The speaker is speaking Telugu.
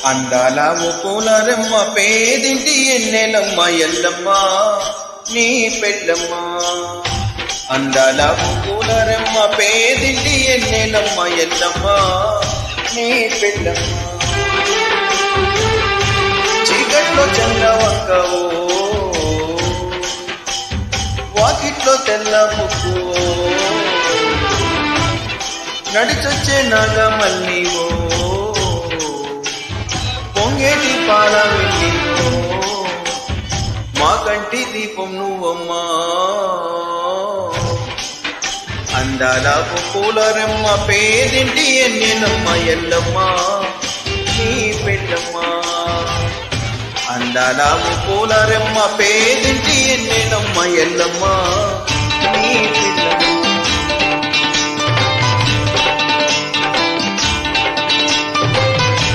అందాల పూలరెమ్మ పేదింటి ఎన్నెలమ్మ ఎల్లమ్మ నీ పెళ్ళమ్మ. అందాల పూలరెమ్మ పేదింటి ఎన్నెలమ్మ ఎల్లమ్మ నీ పెళ్ళమ్మ. చీకట్లో చంద్రవంకవో వాకిట్లో తెల్ల ముక్కు నడిచొచ్చే నాగమల్లివో పొంగేటి పాల వెళ్ళివో మా కంటి దీపం నువ్వమ్మా. అందాల పూలరెమ్మ పేదింటి ఎన్నెలమ్మ ఎల్లమ్మ నీ పెళ్ళమ్మ. అందాల పూలరెమ్మ పేదింటి ఎన్నెలమ్మ ఎల్లమ్మ నీ పెళ్ళమ్మ.